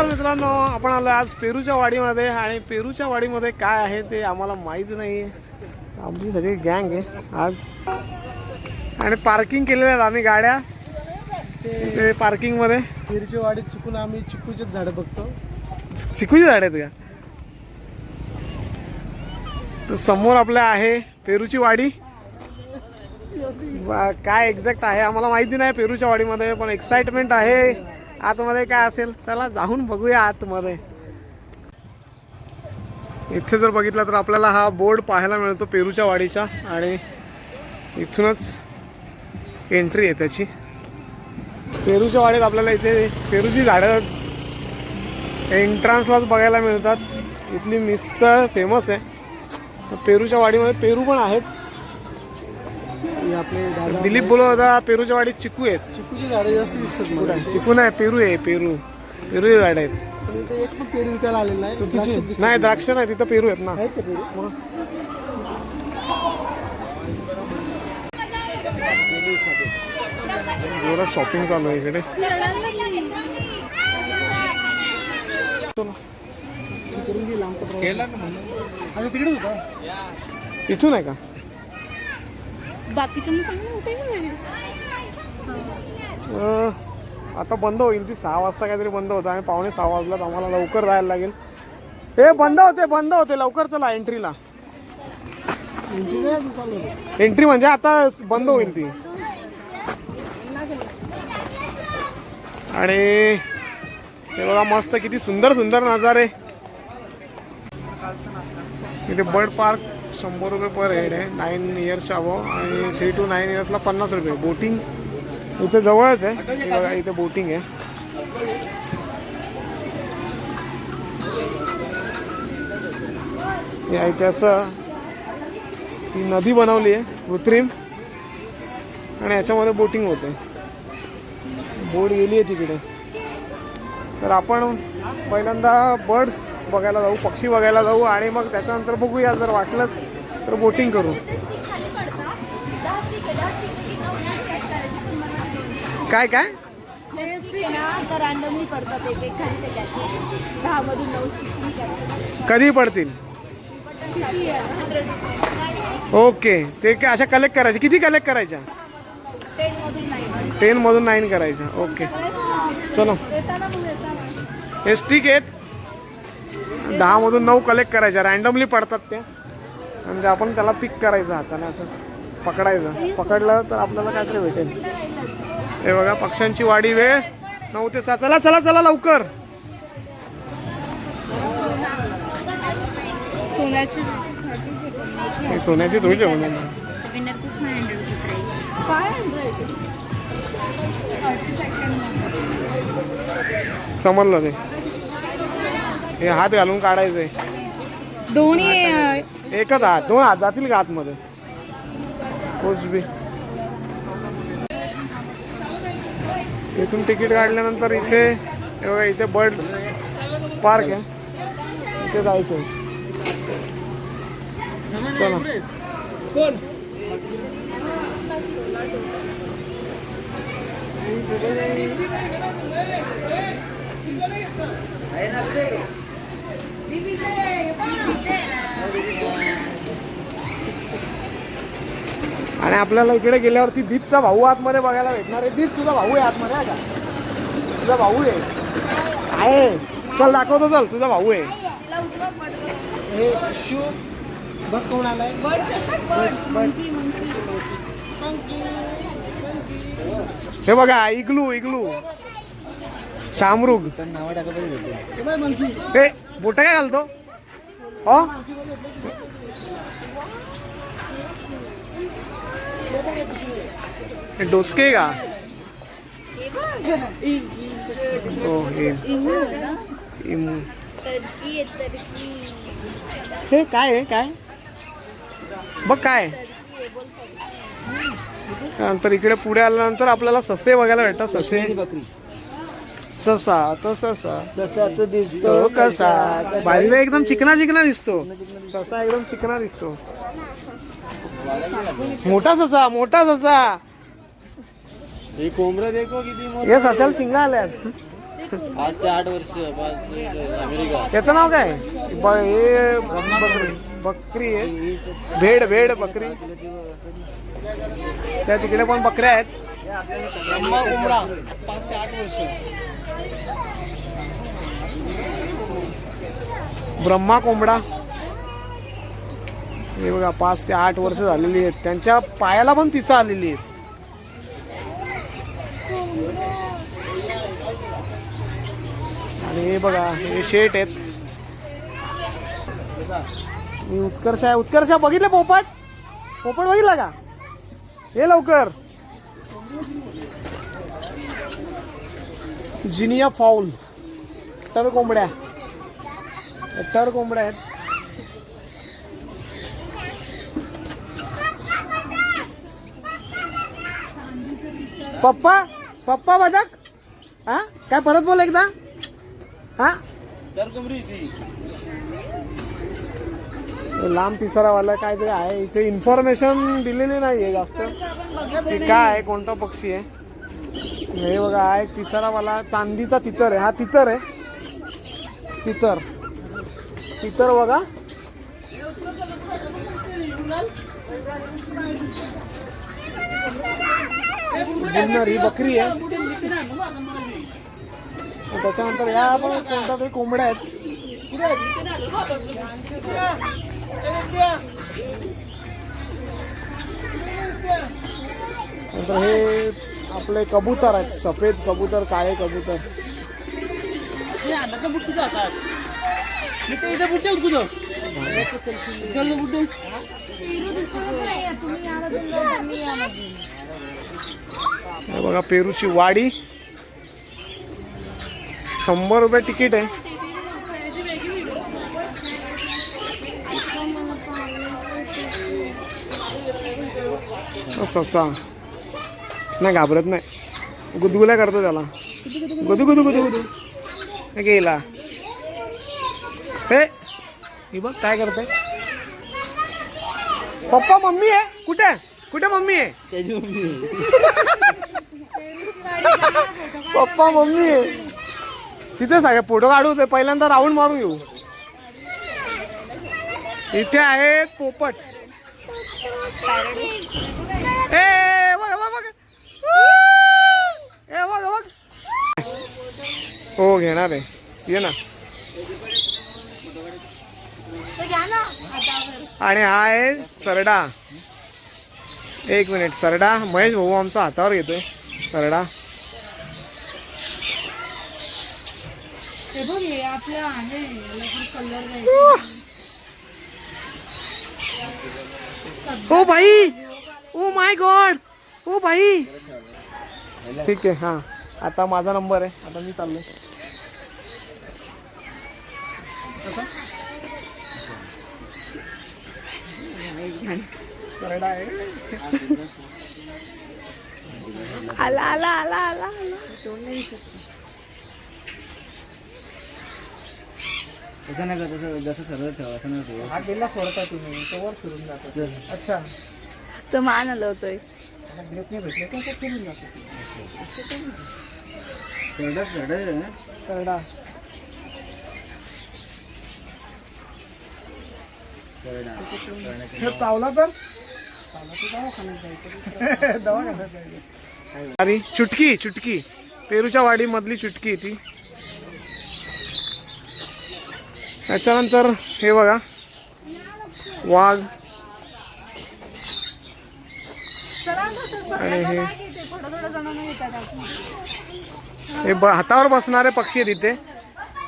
नमस्कार मित्रांनो, आपण आलो आज पेरूच्या वाडीमध्ये आणि पेरूच्या वाडीमध्ये काय आहे ते आम्हाला माहीत नाही आहे। आमची सगळी गँग आहे आज आणि पार्किंग केलेल्या आहेत आम्ही गाड्या ते पार्किंगमध्ये। पेरूच्या वाडीत चुकून आम्ही चिकूचेच झाडं बघतो। चिकूची झाड आहेत का? तर समोर आपल्या आहे पेरूची वाडी। काय एक्झॅक्ट आहे आम्हाला माहिती नाही पेरूच्या वाडीमध्ये, पण एक्साइटमेंट आहे आतमध्ये काय असेल। चला जाऊन बघूया आतमध्ये। इथे जर बघितलं तर आपल्याला हा बोर्ड पाहायला मिळतो पेरूच्या वाडीचा आणि इथूनच एंट्री आहे त्याची। पेरूच्या वाडीत आपल्याला इथे पेरूची झाडं एंट्रन्सलाच बघायला मिळतात। इथली मिसळ फेमस आहे। पेरूच्या वाडीमध्ये पेरू पण आहेत। आपले दिलीप बोलत होता पेरूच्या वाडीत चिकू आहेत। चिकूची झाडं जास्त दिसतात मला। चिकू नाही, पेरू आहे। पेरूचे झाड आहेत। पण इथे एक पण पेरू विकायला आलेला नाही। चुकीची नाही, द्राक्ष नाही, तिथं पेरू आहेत ना। आहेत का पेरू? जरा शॉपिंग चालू आहे इकडे। आता तिकडे होता इथून आहे का? बाकीच्या आता बंद होईल ती 6 वाजता काहीतरी बंद होतं आणि 5:45 वाजल्यात आम्हाला लवकर जायला लागेल। हे बंद होते लवकर चला एंट्रीला। एंट्री म्हणजे आता बंद होईल ती। आणि हे बघा मस्त किती सुंदर सुंदर नजारे। इथे बर्ड पार्क 100 रुपये पर हेड आहे 9 इयर्सच्या अबव आणि 3 to 9 इयर्सला 50 रुपये। बोटिंग इथे जवळच आहे। हे बघा इथे बोटिंग आहे। या इथे असं ती नदी बनवली आहे कृत्रिम आणि याच्यामध्ये बोटिंग होते। बोट गेली आहे तिकडे। तर आपण पहिल्यांदा बर्ड्स बघायला जाऊ, पक्षी बघायला जाऊ आणि मग त्याच्यानंतर बघूया जर वाटलंच तर बोटिंग करू। काय काय कधी पडतील? ओके, ते काय अशा कलेक्ट करायच्या? किती कलेक्ट करायच्या? 10 मधून 9 करायच्या। ओके चलो, हेच ठीक आहेत। 10 मधून 9 कलेक्ट करायच्या, रँडमली पडतात त्या। म्हणजे आपण त्याला पिक करायचं हाताने, असं पकडायचं। पकडलं तर आपल्याला काहीतरी भेटेल। हे बघा पक्ष्यांची वाडी, वेळ 9 ते 6। चला चला चला लवकर। सोन्याची थोडी ठेवून समजलं ते। हे हात घालून काढायचंय दोन्ही एकच हात, 2 हात जातील का आतमध्ये? कोच बी इथून तिकीट काढल्यानंतर इथे हे बघा इथे बर्ड पार्क आहे, इथे जायचंय। चला आणि आपल्याला इकडे गेल्यावरती दीपचा भाऊ आतमध्ये बघायला भेटणार आहे। दीप तुझा भाऊ आहे आतमध्ये आहे का? तुझा भाऊ आहे? चल दाखवतो, चल तुझा भाऊ आहे। हे शू बघ कोण आलाय। हे बघा इग्लू शामरुग। नाव टाकत हे बोट काय घालतो? हो डोचके का? हो इमू। हे काय आहे? काय बघ काय नंतर इकडे पुढे आल्यानंतर आपल्याला ससे बघायला भेटतात। ससे, ससा तो ससा तो दिसतो कसा? बाजूला एकदम चिकना दिसतो ससा, एकदम चिकना दिसतो। मोठा ससा। हे कोंबडं देखो किती मोठं। हे सशाला शिंगा आल्यात। आज ते 8 वर्ष अमेरिका. याचं नाव काय हे बकरी आहे. भेड भेड बकरी. त्या तिकडे पण बकऱ्या आहेत. ब्रह्मा कोंबडा 5 ते 8 वर्ष. ब्रह्मा कोंबडा हे बघा 5 ते 8 वर्ष झालेली आहेत. त्यांच्या पायाला पण पिसा आलेली आहेत. आणि हे बघा हे शेट आहेत. उत्कर्ष आहे. उत्कर्ष बघितलं पोपट पोपट बघितला का हे लवकर. जिनिया फाऊल तर कोंबड्या आहेत. पप्पा पप्पा बदक हा काय परत बोल एकदा हा. लांब पिसारावाला काहीतरी आहे इथे. इन्फॉर्मेशन दिलेली नाहीये जास्त की काय आहे कोणता पक्षी आहे. हे बघा आहे पिसारावाला चांदीचा तितर आहे. हा तितर आहे. तितर बघा. जुन्नर ही बकरी आहे. त्याच्यानंतर या पण कोणत्या तरी कोंबड्या आहेत. नंतर हे आपले कबूतर आहेत. सफेद कबूतर काळे कबूतर. हे बघा पेरूची वाडी. 100 रुपये तिकीट आहे. ससा नाही घाबरत नाही. गुदगुल्या करतो त्याला. गुदू गुदू गुदू गुदू गेला. हे बघ काय करते. पप्पा मम्मी आहे. कुठे मम्मी आहे. पप्पा मम्मी आहे तिथे. सांगा फोटो काढू ते पहिल्यांदा राऊंड मारून घेऊ. इथे आहेत पोपट. ए बघ बघ बघ. ए बघ बघ. हो घेणार आहे. ये ना. आणि हा आहे सरडा. एक मिनिट. सरडा महेश भाऊ आमचा हातावर घेतोय. सरडा ओ भाई. Oh my God. ओ भाई. ठीक आहे. हा आता माझा नंबर आहे. आता मी चाललोय. आला आला आला आला. तसं नाही का. जसं सरळ ठेवा असं नाही ठेवा. हा गेला सोडता तुम्ही तो वर फिरून जातो. अच्छा तर मान हलवतोय. ग्रेप नाही भेटले तर फिरून जातो. सरडा चावला तर दवाखान्यात जायचं. अरे चुटकी पेरूच्या वाडी मधली चुटकी ती. त्याच्यानंतर हे बघा वाघ. आणि हे हातावर बसणारे पक्षी आहेत इथे.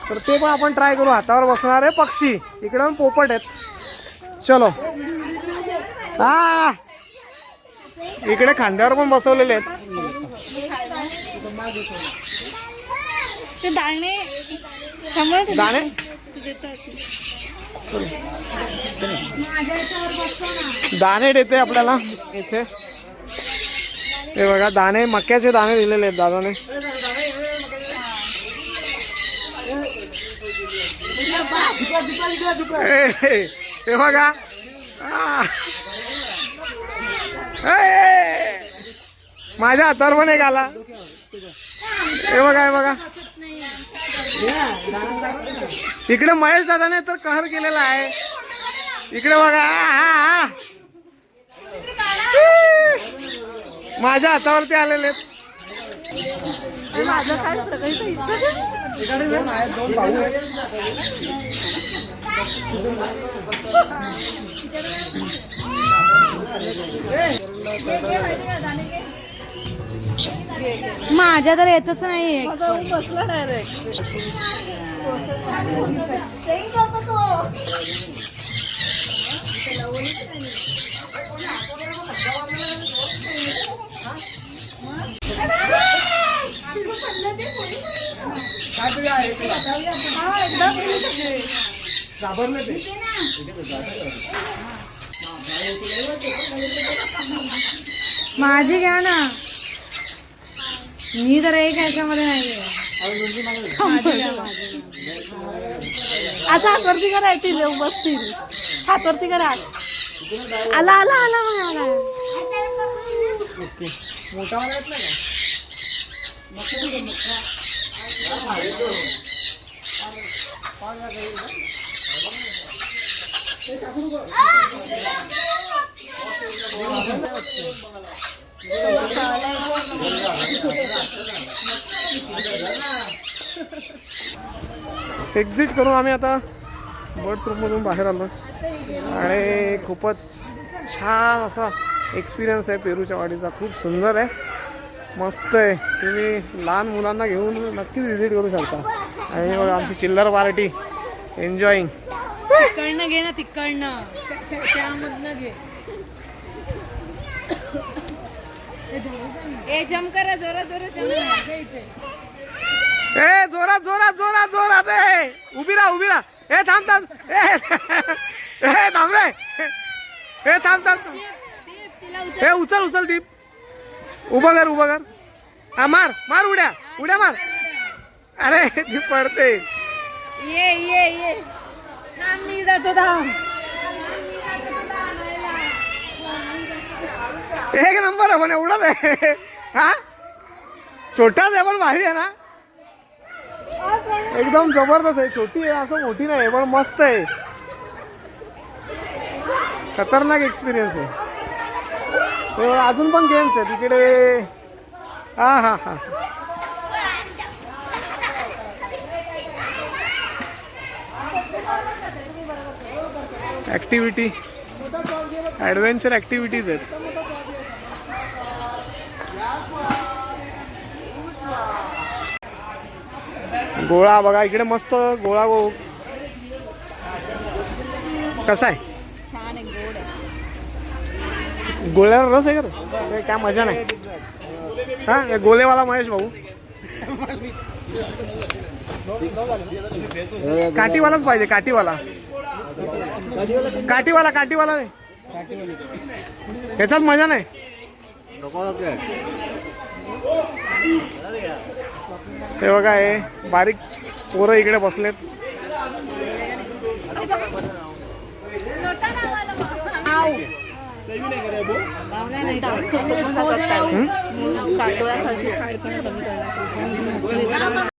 तर ते पण आपण ट्राय करू. हातावर बसणारे पक्षी. इकडे पण पोपट आहेत. चलो. हा इकडे खांद्यावर पण बसवलेले आहेत. ते दाणे दाणे देते आपल्याला इथे. हे बघा दाणे मक्याचे दाणे दिलेले आहेत दादाने. हे बघा. माझ्या हातावर पण एक आला. हे बघा इकडे महेश दादाने तर कहर केलेला आहे. इकडे बघा माझ्या हातावरती आलेले आहेत. माझं काय प्रकल्प माझ्या तर येतच नाहीये. बसला डायरेक्ट. माझी घ्या ना. मी तर एक ह्याच्यामध्ये नाहीये. आता हातवरती करा येतील बसतील. हातवरती करा. आला आला आला मग आला. मोठा वाला येत नाही एक्झिट करून आम्ही आता बर्ड्स रूममधून बाहेर आलो आणि खूपच छान असा एक्सपिरियन्स आहे पेरूच्या वाडीचा. खूप सुंदर आहे, मस्त आहे. तुम्ही लहान मुलांना घेऊन नक्कीच व्हिजिट करू शकता. आणि बघा आमची चिल्लर पार्टी एन्जॉईंग. तिकडनं घे ना, तिकडनं त्यामधनं घे. ए जम करा जोरात जोरात ए जोरात जोरात जोरात जोरात. उभी राहा. ए थांब थांब. ए थांब रे. ए थांब थांब. ए उचल उचल दीप. उभं कर. हा मार उड्या मार. अरे ती पडते. ये मी जातो धाम. एक नंबर आहे पण एवढाच आहे. हा छोटाच आहे पण भारी आहे ना. एकदम जबरदस्त आहे. छोटी आहे असं मोठी नाही पण मस्त आहे. खतरनाक एक्सपिरियन्स आहे. अजून पण गेम्स आहे तिकडे. हा ऍक्टिव्हिटी ॲडव्हेंचर ॲक्टिव्हिटीज आहेत. गोळा बघा इकडे मस्त गोळा कसा आहे. छान आहे, गोड आहे. गोळ्याला रस आहे का रे? काय मजा नाही. हा गोलेवाला महेश भाऊ. काठीवालाच पाहिजे. काठीवाला नाही. ह्याच्यात मजा नाही. हे बघा हे बारीक पोरं इकडे बसलेत. काटोळा खालची खाड पण कमी करण्यासाठी